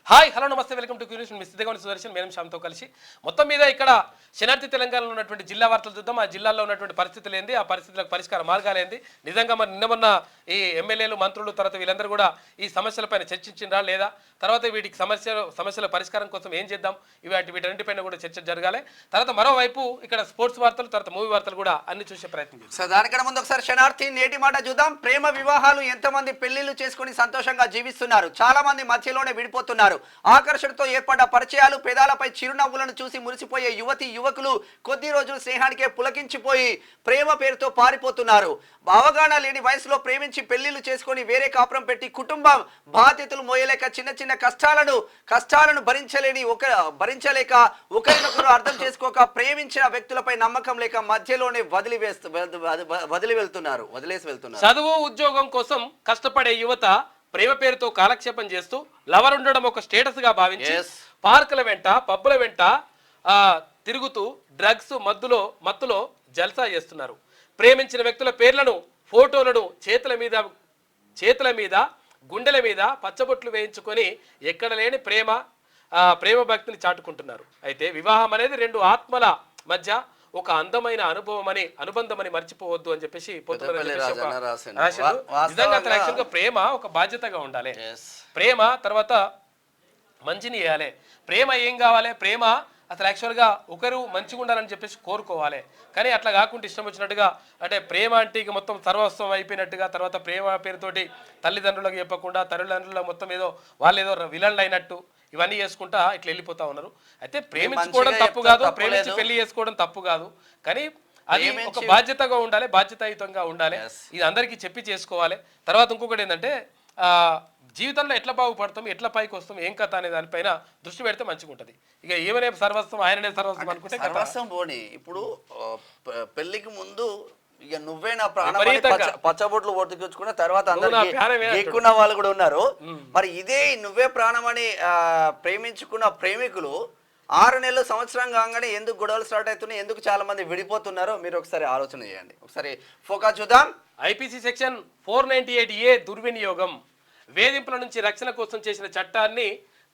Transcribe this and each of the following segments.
Hi hello నమస్తే welcome to Curious Miss దిగవని Sudarshan madam శ్యామ్తో కలిసి మొత్తం మీద ఇక్కడ శనార్థి తెలంగాణలో ఉన్నటువంటి జిల్లా వార్తలు చూద్దాం. ఆ జిల్లాలో ఉన్నటువంటి పరిస్థితులు ఏంది, ఆ పరిస్థితులకు పరిష్కార మార్గాలు ఏంది, నిజంగా మరి నిన్న మొన్న ఈ ఎమ్మెల్యేలు మంత్రులు తర్వాత వీళ్ళందరూ కూడా ఈ సమస్యలపైన చర్చించిండ్రా లేదా, తర్వాత వీటికి సమస్యల పరిష్కారం కోసం ఏం చేద్దాం, వీటన్నిటిపైన కూడా చర్చ జరగాలి. తర్వాత మరోవైపు ఇక్కడ స్పోర్ట్స్ వార్తలు తర్వాత మూవీ వార్తలు కూడా అన్ని చూసే ప్రయత్నం చేస్తాం. సో దానికన్నా ముందు ఒకసారి శనార్థి నేటి మాట చూద్దాం. ప్రేమ వివాహాలు ఎంతమంది పెళ్లిళ్లు చేసుకుని సంతోషంగా జీవిస్తున్నారు, చాలా మంది మధ్యలోనే విడిపోతున్నారు. ఆకర్షణతో ఏర్పడ్డ పరిచయాలు, పేదాలపై చిరునవ్వులను చూసి మురిసిపోయే యువతి యువకులు కొద్ది రోజులు స్నేహానికే పులకించిపోయి ప్రేమ పేరుతో పారిపోతున్నారు. అవగాహన లేని వయసులో ప్రేమించి పెళ్లిళ్లు చేసుకొని వేరే కాపురం పెట్టి కుటుంబం బాధ్యతలు మోయలేక చిన్న చిన్న కష్టాలను భరించలేక ఒకరినొకరు అర్థం చేసుకోక ప్రేమించిన వ్యక్తులపై నమ్మకం లేక మధ్యలోనే వదిలేసి వెళ్తున్నారు. చదువు ఉద్యోగం కోసం కష్టపడే యువత ప్రేమ పేరుతో కాలక్షేపం చేస్తూ లవర్ ఉండడం ఒక స్టేటస్ గా భావించి పార్కుల వెంట పబ్బుల వెంట తిరుగుతూ డ్రగ్స్ మత్తులో జల్సా చేస్తున్నారు. ప్రేమించిన వ్యక్తుల పేర్లను ఫోటోలను చేతుల మీద గుండెల మీద పచ్చబొట్లు వేయించుకొని ఎక్కడ లేని ప్రేమ భక్తిని చాటుకుంటున్నారు. అయితే వివాహం అనేది రెండు ఆత్మల మధ్య ఒక అందమైన అనుబంధమని మర్చిపోవద్దు అని చెప్పేసి నిజంగా ప్రేమ ఒక బాధ్యతగా ఉండాలి. ప్రేమ తర్వాత మంచిని చేయాలి. ప్రేమ ఏం కావాలి, ప్రేమ అసలు యాక్చువల్గా ఒకరు మంచిగా ఉండాలని చెప్పేసి కోరుకోవాలి. కానీ అట్లా కాకుండా ఇష్టం వచ్చినట్టుగా అంటే ప్రేమ అంటే ఇక మొత్తం సర్వస్వం అయిపోయినట్టుగా, తర్వాత ప్రేమ పేరుతోటి తల్లిదండ్రులకు చెప్పకుండా తల్లిదండ్రులకు మొత్తం వాళ్ళు ఏదో విలన్లు అయినట్టు ఇవన్నీ చేసుకుంటా ఇట్లా వెళ్ళిపోతా ఉన్నారు. అయితే ప్రేమించుకోవడం తప్పు కాదు, ప్రేమించి పెళ్లి చేసుకోవడం తప్పు కాదు, కానీ అది ఒక బాధ్యతగా ఉండాలి, బాధ్యతాయుతంగా ఉండాలి. ఇది అందరికీ చెప్పి చేసుకోవాలి. తర్వాత ఇంకొకటి ఏంటంటే జీవితంలో ఎట్లా బాగుపడతాం, ఎట్లా పైకి వస్తాం, ఏం కథ అనే దానిపైన దృష్టి పెడితే మంచిగా ఉంటుంది. ఇక ఏమనే సర్వస్వం ఆయననే సర్వస్వం అనుకుంటే సర్వస్వం పోనీ. ఇప్పుడు పెళ్లికి ముందు ఇక నువ్వే నా ప్రాణం పచ్చబొట్లు ఒట్టుకొచ్చుకున్న తర్వాత ఎక్కున్న వాళ్ళు కూడా ఉన్నారు. మరి ఇదే నువ్వే ప్రాణం అని ప్రేమించుకున్న ప్రేమికులు 6 నెలలు సంవత్సరం కాగానే ఎందుకు గొడవలు స్టార్ట్ అవుతున్నాయి, ఎందుకు చాలా మంది విడిపోతున్నారో మీరు ఒకసారి ఆలోచన చేయండి. ఒకసారి ఫోకస్ చూద్దాం. ఐపీసీ సెక్షన్ 498A దుర్వినియోగం, వేధింపుల నుంచి రక్షణ కోసం చేసిన చట్టాన్ని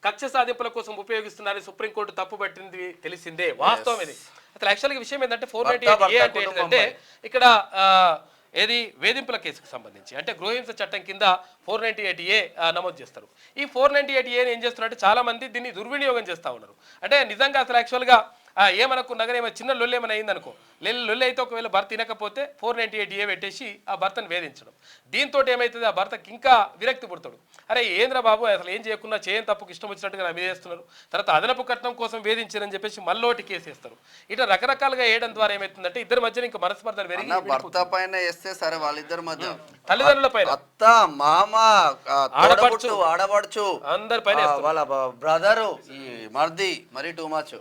కక్ష సాధింపుల కోసం ఉపయోగిస్తున్నారని సుప్రీంకోర్టు తప్పుపట్టింది తెలిసిందే. వాస్తవం ఇది. అసలు యాక్చువల్గా విషయం ఏంటంటే 498A అంటే ఏంటంటే ఇక్కడ ఏది వేధింపుల కేసుకు సంబంధించి అంటే గృహహింస చట్టం కింద 498A నమోదు చేస్తారు. ఈ 498A ఏం చేస్తున్నారంటే చాలా మంది దీన్ని దుర్వినియోగం చేస్తూ ఉన్నారు. అంటే నిజంగా అసలు యాక్చువల్గా ఏమనుకున్నా కానీ ఏమైనా చిన్న లొల్లి ఏమైనా అయిందనుకో, లొల్లి అయితే ఒకవేళ భర్త తినకపోతే 498A పెట్టేసి ఆ భర్తను వేధించడం. దీంతో ఏమవుతుంది, ఆ భర్తకి ఇంకా విరక్తి పుడతాడు. అరే ఏంద్ర బాబు అసలు ఏం చేయకుండా చేయని తప్పుకు ఇష్టం వచ్చినట్టుగా నా వేధిస్తున్నారు, తర్వాత అదనపు కట్నం కోసం వేధించారని చెప్పేసి మళ్ళోటి కేసు వేస్తారు. ఇట్లా రకరకాలుగా వేయడం ద్వారా ఏమవుతుందంటే ఇద్దరి మధ్య ఇంకా మనస్పర్ధలు పెరిగి భర్త పైన వేస్తే సరే వాళ్ళిద్దరి మధ్య తల్లిదండ్రుల పైన అత్త మామ ఆడబడుచు అందరి పైన వాళ్ళ బ్రదరు మర్ది మరీ టూ మచ్.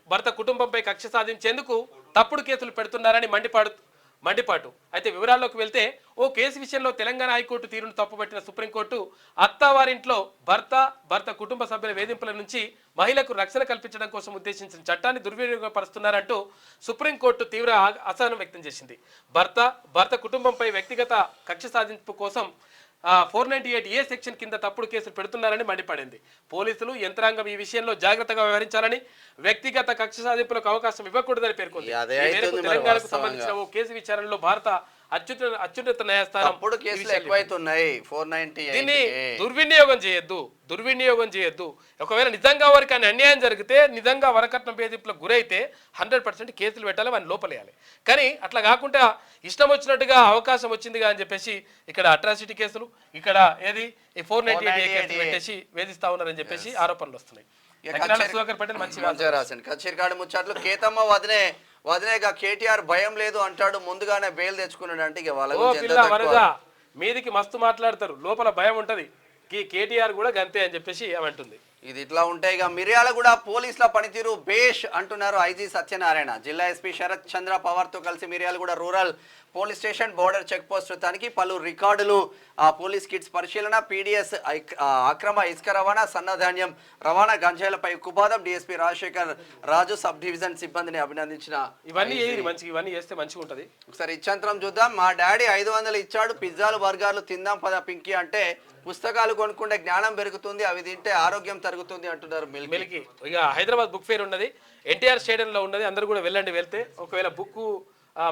భర్త కుటుంబంపై కక్ష సాధించేందుకు తప్పుడు కేసులు పెడుతున్నారని మండిపాటు. అయితే వివరాల్లోకి వెళ్తే ఓ కేసు విషయంలో తెలంగాణ హైకోర్టు తీరును తప్పుపట్టిన సుప్రీంకోర్టు అత్తవారింట్లో భర్త కుటుంబ సభ్యుల వేధింపుల నుంచి మహిళకు రక్షణ కల్పించడం కోసం ఉద్దేశించిన చట్టాన్ని దుర్వినియోగపరుస్తున్నారంటూ సుప్రీంకోర్టు తీవ్ర అసహనం వ్యక్తం చేసింది. భర్త కుటుంబంపై వ్యక్తిగత కక్ష సాధింపు కోసం 498A సెక్షన్ కింద తప్పుడు కేసులు పెడుతున్నారని మండిపడింది. పోలీసులు యంత్రాంగం ఈ విషయంలో జాగ్రత్తగా వ్యవహరించాలని, వ్యక్తిగత కక్ష సాధింపులకు అవకాశం ఇవ్వకూడదని పేర్కొంది. తెలంగాణకు సంబంధించిన ఓ కేసు విచారణలో భారత అత్యున్నత న్యాయస్థానం దీన్ని దుర్వినియోగం చేయొద్దు. ఒకవేళ నిజంగా వారికి అన్యాయం జరిగితే, నిజంగా వరకట్నం వేధింపులకు గురైతే 100% కేసులు పెట్టాలి, వాడిని లోపలేయాలి. కానీ అట్లా కాకుండా ఇష్టం వచ్చినట్టుగా అవకాశం వచ్చిందిగా అని చెప్పేసి ఇక్కడ అట్రాసిటీ కేసులు, ఇక్కడ ఏది 498A కేసులు పెట్టేసి వేధిస్తా ఉన్నారని చెప్పేసి ఆరోపణలు వస్తున్నాయి. ముచ్చట్లు కేతమ్మ వదినేగా కేటీఆర్ భయం లేదు అంటాడు, ముందుగానే బెయిల్ తెచ్చుకున్నాడు అంటే ఇక వాళ్ళ మీదికి మస్తు మాట్లాడతారు, లోపల భయం ఉంటది. కేటీఆర్ కూడా గంతే అని చెప్పేసి ఏమంటుంది. ఇది ఇట్లా ఉంటాయి. ఇక మిర్యాలగూడ పోలీసుల పనితీరు బేష్ అంటున్నారు ఐజీ సత్యనారాయణ. జిల్లా ఎస్పీ శరత్ చంద్ర పవార్ తో కలిసి Miryalaguda rural police station border check post తనిఖీ, పలు రికార్డులు, పోలీస్ కిట్స్ పరిశీలన, పీడీఎస్ అక్రమ ఇసుక రవాణా, సన్నధాన్యం రవాణా, గంజాయిలపై ఉక్కుపాదం. డీఎస్పీ రాజశేఖర్ రాజు సబ్ డివిజన్ సిబ్బందిని అభినందించిన. ఇవన్నీ ఇవన్నీ చేస్తే మంచిగా ఉంటది. ఒకసారి ఇచ్చంతరం చూద్దాం. మా డాడీ 500 ఇచ్చాడు, పిజ్జాలు బర్గర్లు తిందాం పద పింకీ అంటే, పుస్తకాలు కొనుక్కుంటే జ్ఞానం పెరుగుతుంది, అవి తింటే ఆరోగ్యం తరుగుతుంది అంటున్నారు మిల్కీ. ఇక హైదరాబాద్ బుక్ ఫేర్ ఉన్నది, ఎన్టీఆర్ స్టేడియంలో ఉన్నది, అందరూ కూడా వెళ్ళండి. వెళ్తే ఒకవేళ బుక్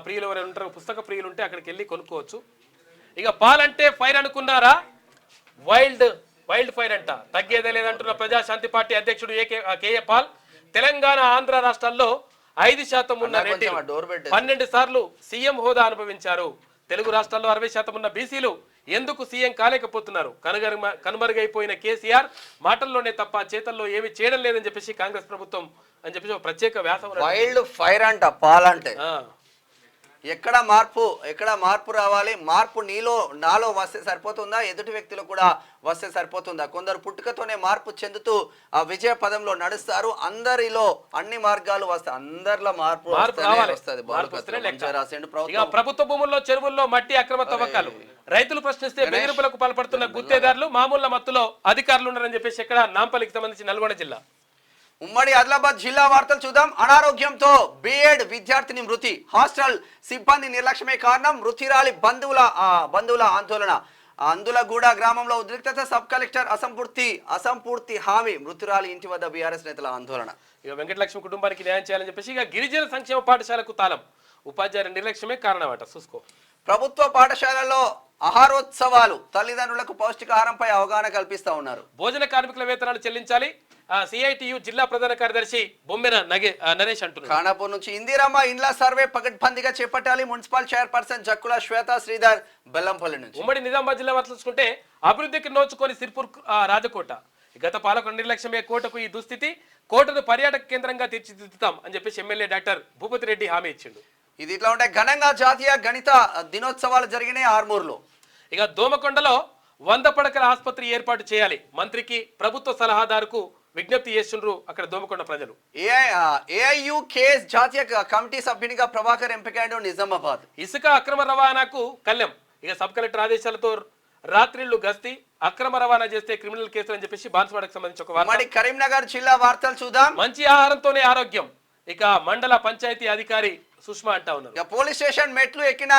ప్రియులు ఎవరైనా ఉంటారు, పుస్తక ప్రియులు ఉంటే అక్కడికి వెళ్ళి కొనుక్కోవచ్చు. ఇక పాలంటే ఫైర్ అనుకున్నారా, వైల్డ్ ఫైర్ అంట, తగ్గేదే లేదంటున్న ప్రజాశాంతి పార్టీ అధ్యక్షుడు కేఏ పాల్. తెలంగాణ ఆంధ్ర రాష్ట్రాల్లో 5% ఉన్న రెడ్డి 12 సార్లు సీఎం హోదా అనుభవించారు. తెలుగు రాష్ట్రాల్లో 60% ఉన్న బీసీలు ఎందుకు సీఎం కాలేకపోతున్నారు? కనుమరుగైపోయిన కేసీఆర్ మాటల్లోనే తప్ప చేతల్లో ఏమి చేయడం లేదని చెప్పేసి కాంగ్రెస్ ప్రభుత్వం అని చెప్పేసి ఒక ప్రత్యేక వ్యాసం. వైల్డ్ ఫైర్ అంట పాలంటే. ఎక్కడ మార్పు రావాలి? మార్పు నాలో వస్తే సరిపోతుందా, ఎదుటి వ్యక్తిలో కూడా వస్తే సరిపోతుందా? కొందరు పుట్టుకతోనే మార్పు చెందుతూ ఆ విజయ పదంలో నడుస్తారు. అందరిలో అన్ని మార్గాలు వస్తాయి, అందరిలో మార్పు వస్తుంది. ప్రభుత్వ భూముల్లో చెరువుల్లో మట్టి అక్రమ తవ్వకాలు, రైతులు ప్రశ్నిస్తే బెదిరింపులకు పాల్పడుతున్న గుత్తేదారులు, మామూలు మత్తులో అధికారులు ఉన్నారని చెప్పేసి ఇక్కడ నాంపల్లికి సంబంధించి నల్గొండ జిల్లా. ఉమ్మడి ఆదిలాబాద్ జిల్లా వార్తలు చూద్దాం. అనారోగ్యంతో బీఎడ్ విద్యార్థిని మృతి, హాస్టల్ సిబ్బంది నిర్లక్ష్యమే కారణం. మృతిరాలి బంధువుల ఆందోళన. అందులగూడ గ్రామంలో ఉద్రిక్తత, సబ్ కలెక్టర్ అసంపూర్తి హామీ. మృతురాలి ఇంటి వద్ద బీఆర్ఎస్ నేతల ఆందోళన. ఇక వెంకటలక్ష్మి కుటుంబానికి న్యాయం చేయాలని చెప్పేసి ఇక గిరిజన సంక్షేమ పాఠశాలకు తాళం, ఉపాధ్యాయుల నిర్లక్ష్యమే కారణమట. చూసుకో. ప్రభుత్వ పాఠశాలలో ఆహారోత్సవాలు, తల్లిదండ్రులకు పౌష్టికాహారంపై అవగాహన కల్పిస్తా ఉన్నారు. భోజన కార్మికుల వేతనాలు చెల్లించాలి. సిఐటియు జిల్లా ప్రధాన కార్యదర్శి బొమ్మెన నరేష్ అంటున్నారు. ఖానాపూర్ నుంచి ఇందిరమ్మ ఇండ్ల సర్వే పకడ్బందీగా చేపట్టాలి. మున్సిపల్ చైర్పర్సన్ జక్కుల శ్వేత శ్రీధర్ బెల్లంపల్లి నుంచి. ఉమ్మడి నిజామాబాద్ జిల్లా వార్తలు చూసుకుంటే అభివృద్ధికి నోచుకొని సిర్పూర్ రాజకోట. గత పాలకుల నిర్లక్ష్యమే కోటకు ఈ దుస్థితి, కోటను పర్యాటక కేంద్రంగా తీర్చిదిద్దుతాం అని చెప్పేసి ఎమ్మెల్యే డాక్టర్ భూపతి రెడ్డి హామీ ఇచ్చిండు. ఇది ఇట్లా ఉంటే ఘనంగా జాతీయ గణిత దినోత్సవాలు జరిగినాయి ఆర్మూర్లో. ఇక దోమకొండలో 100 పడకల ఆసుపత్రి ఏర్పాటు చేయాలి, మంత్రికి ప్రభుత్వ సలహాదారుకు విజ్ఞప్తి చేస్తుండ్రు అక్కడ దోమకొండ ప్రజలు. ఏఐయుకేఎస్ జాతీయ కమిటీ సభ్యునిగా ప్రభాకర్ ఎంపికైన నిజామాబాద్. ఇసుక అక్రమ రవాణాకు కళ్యం. ఇక సబ్ కలెక్టర్ ఆదేశాలతో రాత్రిళ్లు గస్తీ, అక్రమ రవాణా చేస్తే క్రిమినల్ కేసులు అని చెప్పేసి బాన్స్వాడకు సంబంధించి ఒక వార్త. కరీంనగర్ జిల్లా వార్తలు చూద్దాం. మంచి ఆహారంతోనే ఆరోగ్యం. ఇక మండల పంచాయతీ అధికారి సుష్మా అంటా ఉన్నారు. పోలీస్ స్టేషన్ మెట్లు ఎక్కిన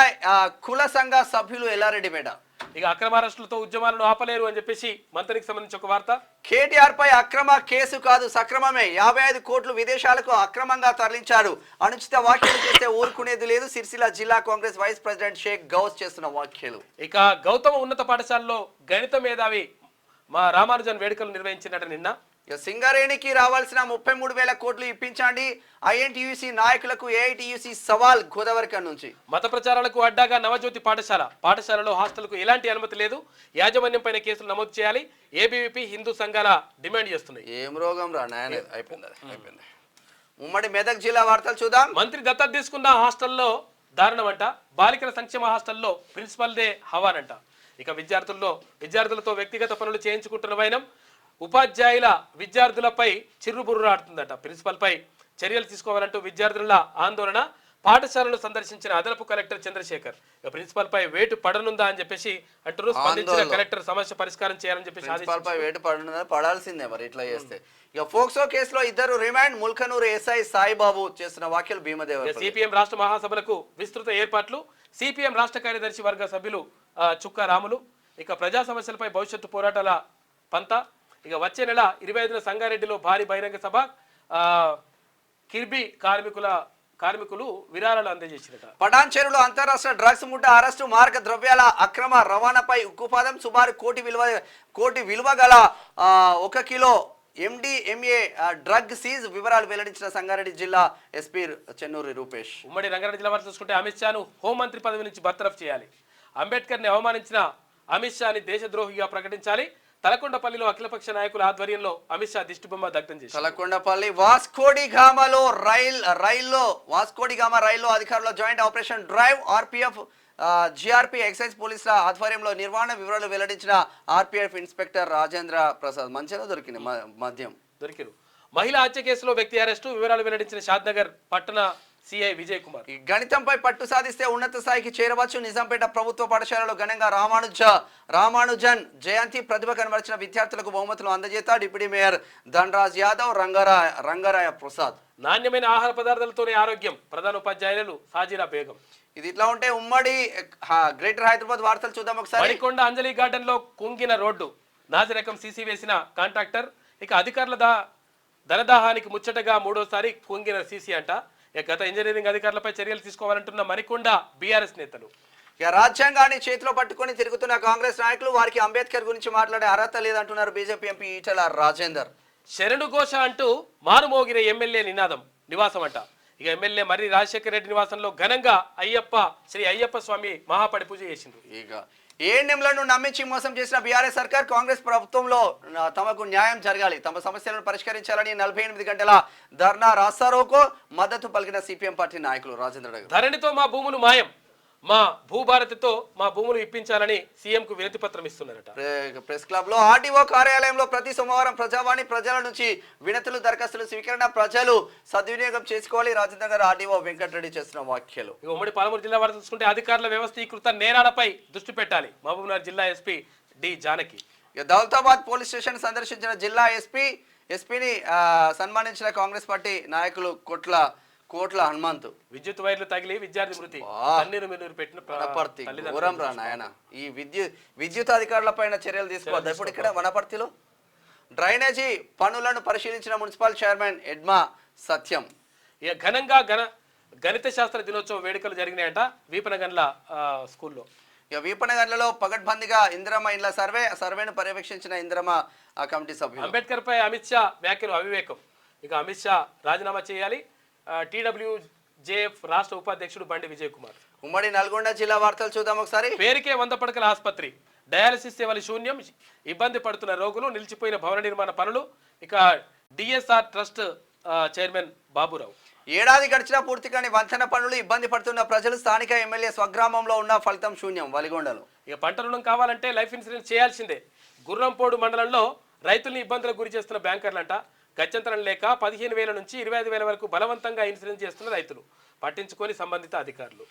కుల సంఘ సభ్యులు ఎల్లారెడ్డి మేడ. ఇక అక్రమ అరెస్టులతో ఉద్యమాలను ఆపలేరు అని చెప్పేసి మంత్రికి సంబంధించి ఒక వార్త. కేటీఆర్ పై అక్రమ కేసు కాదు సక్రమమే, 55 కోట్లు విదేశాలకు అక్రమంగా తరలించారు. అనుచిత వ్యాఖ్యలు చేస్తే ఊరుకునేది లేదు. సిరిసిల్ల జిల్లా కాంగ్రెస్ వైస్ ప్రెసిడెంట్ షేక్ గౌస్ చేస్తున్న వ్యాఖ్యలు. ఇక గౌతమ ఉన్నత పాఠశాలలో గణిత మేధావి మా రామానుజన్ వేడుకలు నిర్వహించినట్టు నిన్న. సింగరేణికి రావాల్సిన 33,000 కోట్లు ఇప్పించండి. ఐఎన్టీయూసీ నాయకులకు ఏఐటీయూసీ సవాల్. గోదావరిఖ నుంచి మత ప్రచారాలకు అడ్డాగా నవజ్యోతి పాఠశాలలో హాస్టల్కు ఎలాంటి అనుమతి లేదు, యాజమాన్యం పైన కేసులు నమోదు చేయాలి. ఏబీవీపీ హిందూ సంఘాల డిమాండ్ చేస్తున్నాయి. ఏం రోగం రా నాయన, అయిపోయింది. ఉమ్మడి మెదక్ జిల్లా వార్తలు చూద్దాం. మంత్రి దత్తత తీసుకున్న హాస్టల్లో దారుణమంట. బాలికల సంక్షేమ హాస్టల్లో ప్రిన్సిపల్దే హవానంట. ఇక విద్యార్థులతో వ్యక్తిగత పనులు చేయించుకుంటున్న వైనం. ఉపాధ్యాయుల విద్యార్థులపై చిర్రుబుర్రాడుతుందట. ప్రిన్సిపల్ పై చర్యలు తీసుకోవాలంటూ విద్యార్థుల ఆందోళన. పాఠశాలను సందర్శించిన అదనపు కలెక్టర్ చంద్రశేఖర్ ప్రిన్సిపల్ పై వేటు పడనుందా అని చెప్పేసి అంటారు. స్పందించిన కలెక్టర్ సమస్య పరిష్కారం చేయాలని చెప్పేసి వేటు పడాల్సిందే మరి ఇట్లా చేస్తే. ఇక ఫోక్సో కేసులో 2 రిమాండ్. ముల్కనూరు ఎస్ఐ సాయిబాబు చేస్తున్న వ్యాఖ్యలు భీమదేవ. సిపిఎం రాష్ట్ర మహాసభలకు విస్తృత ఏర్పాట్లు. సిపిఎం రాష్ట్ర కార్యదర్శి వర్గ సభ్యులు చుక్క రాములు. ఇక ప్రజా సమస్యలపై భవిష్యత్తు పోరాటాల పంత. ఇక వచ్చే నెల 25న సంగారెడ్డిలో భారీ బహిరంగ సభ. కిర్బీ కార్మికులు విరాళాలు అందజేసినట. పటాన్ చెరువులో అంతరాష్ట్ర డ్రగ్స్ ముఠా అరెస్టు. మార్గ ద్రవ్యాల అక్రమ రవాణాపై ఉక్కుపాదం. సుమారు కోటి విలువ గల 1 కిలో MDMA డ్రగ్ సీజ్. వివరాలు వెల్లడించిన సంగారెడ్డి జిల్లా ఎస్పీ చెన్నూరి రూపేష్. ఉమ్మడి రంగారెడ్డి జిల్లా వారు చూసుకుంటే అమిత్ షాను హోంమంత్రి పదవి నుంచి బర్తరఫ్ చేయాలి. అంబేద్కర్ ని అవమానించిన అమిత్ షాని దేశద్రోహిగా ప్రకటించాలి. తలకొండపల్లిలో అఖిలపక్ష నాయకుల ఆధ్వర్యంలో అమిత్ షా దిష్టిబొమ్మ దగ్ధం చేశారు. తలకొండపల్లి వాస్కోడిగామా రైల్లో అధికారుల joint operation drive RPF GRP excise పోలీసుల ఆధ్వర్యంలో నిర్వహణ వివరాలు వెల్లడించిన ఆర్పీఎఫ్ ఇన్స్పెక్టర్ రాజేంద్ర ప్రసాద్. మంచిగా దొరికింది మద్యం దొరికిరు. మహిళా హత్య కేసులో వ్యక్తి అరెస్టు వివరాలు వెల్లడించిన షాద్నగర్ పట్టణ సిఐ విజయ్ కుమార్. ఈ గణితంపై పట్టు సాధిస్తే ఉన్నత స్థాయికి చేరవచ్చు. నిజాంపేట ప్రభుత్వ పాఠశాలలో ఘనంగా రామానుజన్ జయంతి ప్రతిభ కనబరిచిన విద్యార్థులకు బహుమతులు అందజేత డిప్యూటీ మేయర్ ధనరాజ్ యాదవ్ రంగరాయ ప్రసాద్. నాణ్యమైన ఆహార పదార్థాలతోనే ఆరోగ్యం ప్రధాన ఉపాధ్యాయులు సాజీరా బేగం. ఇది ఇట్లా ఉంటే ఉమ్మడి గ్రేటర్ హైదరాబాద్ వార్తలు చూద్దాం ఒకసారి. మణికొండ అంజలి గార్డెన్ లో కుంగిన రోడ్డు నాసిరకం సీసీ వేసిన కాంట్రాక్టర్. ఇక అధికారుల ధనదాహానికి ముచ్చటగా మూడోసారి కుంగిన సీసీ అంట. గత ఇంజనీరింగ్ అధికారులపై చర్యలు తీసుకోవాలంటున్న మణికొండ బీఆర్ఎస్ నేతలు. ఇక రాజ్యాంగాన్ని చేతిలో పట్టుకొని తిరుగుతున్న కాంగ్రెస్ నాయకులు వారికి అంబేద్కర్ గురించి మాట్లాడే అర్హత లేదంటున్నారు బీజేపీ ఎంపీ ఈటెల రాజేందర్. శరణు ఘోష అంటూ మారుమోగిన ఎమ్మెల్యే నివాసం అంట. ఇక ఎమ్మెల్యే మర్రి రాజశేఖర రెడ్డి నివాసంలో ఘనంగా శ్రీ అయ్యప్ప స్వామి మహాపడి పూజ చేసిండ్రు. ఇక ఏఎన్ఎంలను నమ్మించి మోసం చేసిన బీఆర్ఎస్ సర్కార్ కాంగ్రెస్ ప్రభుత్వంలో తమకు న్యాయం జరగాలి, తమ సమస్యలను పరిష్కరించాలని 48 గంటల ధర్నా రాస్తారోకో మద్దతు పలికిన సిపిఎం పార్టీ నాయకులు. రాజేంద్ర ధరణితో మా భూములు మాయం, మా భూభారతితో మా భూములు ఇప్పించాలని సీఎంకు వినతి పత్రం ఇస్తున్నారట. ప్రెస్ క్లబ్ లో ఆర్టీఓ కార్యాలయంలో ప్రతి సోమవారం ప్రజావాణి ప్రజల నుంచి వినతులు దరఖాస్తులు స్వీకరణ ప్రజలు సద్వినియోగం చేసుకోవాలి. రాజేంద్ర గారు ఆర్టీఓ వెంకటరెడ్డి చేసిన వ్యాఖ్యలు. ఉమ్మడి పాలమూరు జిల్లా వారు చూసుకుంటే అధికారుల వ్యవస్థీకృత నేరాలపై దృష్టి పెట్టాలి. మహబూబ్నగర్ జిల్లా SP D Janaki. Daulatabad police station సందర్శించిన జిల్లా ఎస్పీని సన్మానించిన కాంగ్రెస్ పార్టీ నాయకులు కోట్ల హనుమంతు. విద్యుత్ వైర్లు తగిలి విద్యార్థి మృతి. ఈ విద్యుత్ అధికారుల పైన చర్యలు తీసుకోవద్దు. ఇప్పుడు ఇక్కడ వనపర్తిలో డ్రైనేజీ పనులను పరిశీలించిన మున్సిపల్ చైర్మన్ ఎడ్మా సత్యం. ఇక ఘనంగా గణిత శాస్త్ర దినోత్సవ వేడుకలు జరిగినాయంట వీపనగండ్ల స్కూల్లో. ఇక వీపనగండ్లలో పగడ్బందీగా ఇందిరమ్మ ఇండ్ల సర్వేను పర్యవేక్షించిన ఇందిరమ్మ కమిటీ సభ్యులు. అంబేద్కర్ పై అమిత్ షా వ్యాఖ్యలు అవివేకం. ఇక అమిత్ షా రాజీనామా చేయాలి. TWJF రాష్ట్ర ఉపాధ్యక్షుడు బండి విజయ్ కుమార్. ఉమ్మడి నల్గొండ జిల్లా వార్తలు చూద్దాం ఒకసారి. పేరుకే 100 పడకల ఆసుపత్రి, డయాలసిస్ సేవలు శూన్యం, ఇబ్బంది పడుతున్న రోగులు, నిలిచిపోయిన భవన నిర్మాణ పనులు. ఇక డిఎస్ఆర్ ట్రస్ట్ చైర్మన్ బాబురావు. ఏడాది గడిచినా పూర్తి కాని వంతెన పనులు, ఇబ్బంది పడుతున్న ప్రజలు. స్థానిక ఎమ్మెల్యే స్వగ్రామంలో ఉన్న ఫలితం శూన్యం. వలిగొండలు. ఇక పంట రుణం కావాలంటే లైఫ్ ఇన్సూరెన్స్ చేయాల్సిందే. గుర్రంపోడు మండలంలో రైతుల్ని ఇబ్బందులకు గురి చేస్తున్న బ్యాంకర్లంట. గత్యంతరం లేక 15,000 నుంచి 25,000 వరకు బలవంతంగా ఇన్సూరెన్స్ చేస్తున్న రైతులు పట్టించుకొని సంబంధిత అధికారులు.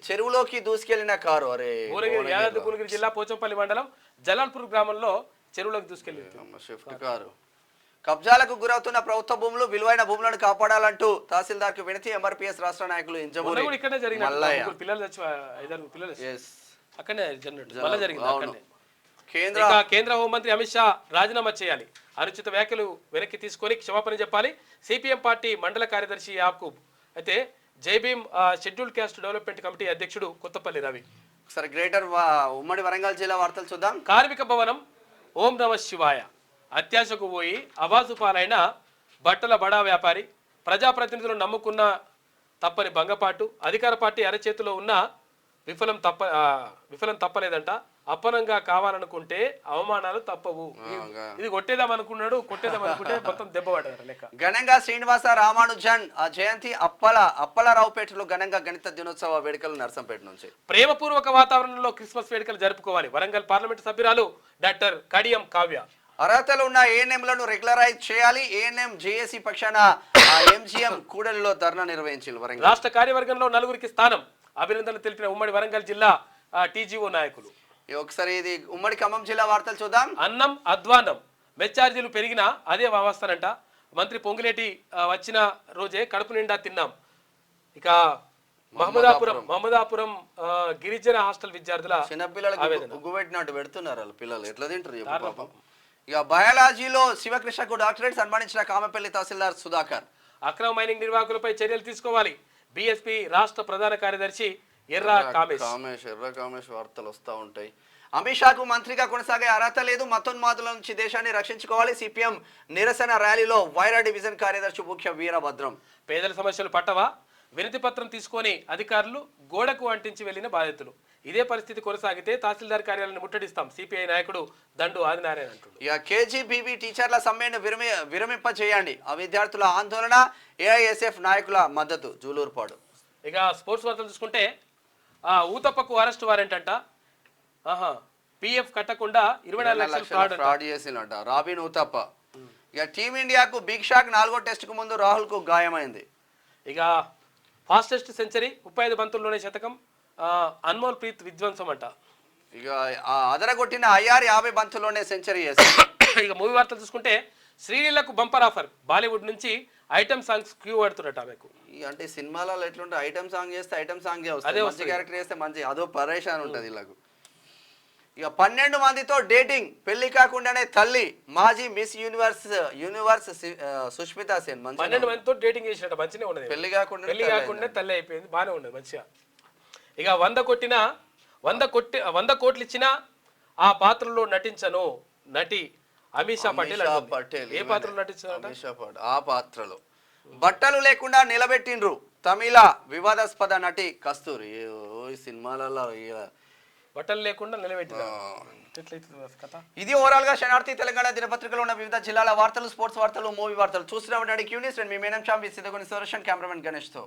చెరువులోకి దూసుకెళ్లిన కారు. భువనగిరి జిల్లా పోచంపల్లి మండలం జలాల్పూర్ గ్రామంలో చెరువులోకి దూసుకెళ్లింది స్విఫ్ట్ కారు. కబ్జాలకు గురవుతున్న ప్రభుత్వ భూములు, విలువైన భూములను కాపాడాలంటూ తహసీల్దార్ కు వినతి. ఎంఆర్పీఎస్ రాష్ట్ర నాయకులు ఇంజమూరి. ఇక్కడే జరిగిన పిల్లలు అక్కడనే జరిగింది. కేంద్ర హోంమంత్రి అమిత్ షా రాజీనామా చేయాలి. అనుచిత వ్యాఖ్యలు వెనక్కి తీసుకొని క్షమాపణ చెప్పాలి. సిపిఎం పార్టీ మండల కార్యదర్శి యాకూబ్. అయితే Jai Bhim schedule caste development committee అధ్యక్షుడు కొత్తపల్లి రవి. ఒకసారి గ్రేటర్ ఉమ్మడి వరంగల్ జిల్లా వార్తలు చూద్దాం. కార్మిక భవనం ఓం నమ శివాయ అత్యాశకు పోయి అబాసు పాలైన బట్టల బడా వ్యాపారి, ప్రజాప్రతినిధులను నమ్ముకున్న తప్పని భంగపాటు. అధికార పార్టీ అరచేతిలో ఉన్న విఫలం తప్పలేదంట. అప్పనంగా కావాలనుకుంటే అవమానాలు తప్పవు. ఇది కొట్టేదామనుకుంటే మొత్తం దెబ్బ పడ్డారు లెక్క. ఘనంగా శ్రీనివాస రామానుజన్ జయంతి. అప్పలరావుపేటలో ఘనంగా గణిత దినోత్సవ వేడుకలు. నర్సంపేట నుంచి ప్రేమపూర్వక వాతావరణంలో క్రిస్మస్ వేడుకలు జరుపుకోవాలి. వరంగల్ పార్లమెంటు సభ్యురాలు డాక్టర్ కడియం కావ్య. అర్హతలు ఉన్న ఏఎన్ఎంలను రెగ్యులరైజ్ చేయాలి. ఏఎన్ఎం జేఏసీ పక్షాన ఎంజీఎం కూడలిలో ధర్నా నిర్వహించారు. వరంగల్ రాష్ట్ర కార్యవర్గంలో 4 స్థానం. అభినందనలు తెలిపిన ఉమ్మడి వరంగల్ జిల్లా టీజీఓ నాయకులు. ఒకసారి ఇది ఉమ్మడి ఖమ్మం జిల్లా వార్తలు చూద్దాం. అన్నం అధ్వాన్నం, మెచ్చార్జీలు పెరిగినా అదే అవస్థనంట. మంత్రి పొంగులేటి వచ్చిన రోజే కడుపు నిండా తిన్నాం. ఇక మహమ్మదాపురం గిరిజన హాస్టల్ విద్యార్థుల చిన్నపిల్లలకు ఉగ్గుపెట్టినట్టు పెడుతున్నారు. వాళ్ళ పిల్లలు ఎట్లా తింటారు. ఇక బయాలజీలో శివకృష్ణకు డాక్టరేట్ సన్మానించిన కామపల్లి తహసీల్దార్ సుధాకర్. అక్రమ మైనింగ్ నిర్వాహకులపై చర్యలు తీసుకోవాలి. బీఎస్పీ రాష్ట్ర ప్రధాన కార్యదర్శి ఎర్ర కామేష్ వార్తలు వస్తూ ఉంటాయి. అమిత్ షాకు మంత్రిగా కొనసాగే అర్హత లేదు. మతోన్మాదుల నుంచి దేశాన్ని రక్షించుకోవాలి. సిపిఎం నిరసన ర్యాలీలో వైరా డివిజన్ కార్యదర్శి ముఖ్య వీరభద్రం. పేదల సమస్యలు పట్టవా? వినతి పత్రం తీసుకొని అధికారులు గోడకు అంటించి వెళ్లిన బాధితులు. ఇదే పరిస్థితి కొనసాగితే తహసీల్దార్ కార్యాలయాన్ని ముట్టడిస్తాం సిపిఐ నాయకుడు దండు ఆదినారాయణ అంటున్నారు. ఇక కేజీబీవీ టీచర్ల సమ్మెను విరమింప చేయండి, ఆ విద్యార్థుల ఆందోళన, ఏఐఎస్ఎఫ్ నాయకుల మద్దతు జూలూరుపాడు. ఇక స్పోర్ట్స్ వార్తలు చూసుకుంటే ఊతప్పకు అరెస్ట్ వారెంట్ అంట. పిఎఫ్ కట్టకుండా 24 లక్షలు ఫ్రాడ్ చేసినట్ట రాబిన్ ఊతప్ప. ఇక టీమిండియాకు బిగ్ షాక్, 4వ టెస్టుకు ముందు రాహుల్ కు గాయమైంది. ఇక ఫాస్టెస్ట్ సెంచరీ 35 బంతుల్లోనే శతకం, అన్మోల్ ప్రీత్ విధ్వంసం అంట. ఇక అదరగొట్టిన ఐఆర్ 50 బంతుల్లోనే సెంచరీ చేసింది. ఇక మూవీ వార్తలు చూసుకుంటే శ్రీలీలకు బంపర్ ఆఫర్, బాలీవుడ్ నుంచి ఐటమ్ సాంగ్స్ క్యూ పడుతున్నట్టు ఆమెకు. అంటే సినిమాలలో ఎట్లుంటే ఐటమ్ సాంగ్ చేస్తే ఐటమ్ సాంగ్ మంచి క్యారెక్టర్ చేస్తే మంచి అదో పరేషాన్ ఉంటుంది ఇలాగ. ఇక 12 మందితో డేటింగ్, పెళ్లి కాకుండానే తల్లి, మాజీ మిస్ యూనివర్స్ సుష్మితా సేన్. 12 మందితో డేటింగ్ చేసినట్టు మంచిగా ఉన్నది. పెళ్లి కాకుండా తల్లి అయిపోయింది, బాగానే ఉన్నది మంచిగా. ఇక 100 కోట్లు ఇచ్చిన ఆ పాత్రలో నటించను నటి అమీషా పటేల్. ఏ పాత్రలో నటించారు? ఆ పాత్రలో బట్టలు లేకుండా నిలబెట్టిండ్రు తమిళ వివాదాస్పద నటి కస్తూరి. సినిమాలలో బట్టలు లేకుండా నిలబెట్టిన కథ. ఇది ఓవరాల్ గా శనార్థి తెలంగాణ దినపత్రికలో ఉన్న వివిధ జిల్లాల వార్తలు, స్పోర్ట్స్ వార్తలు, మూవీ వార్తలు చూస్తున్నామంటే క్యూనిస్. మీ మేనం షాంబి సిద్ధగొని సోరషన్, కెమెరామెన్ గణేష్ తో.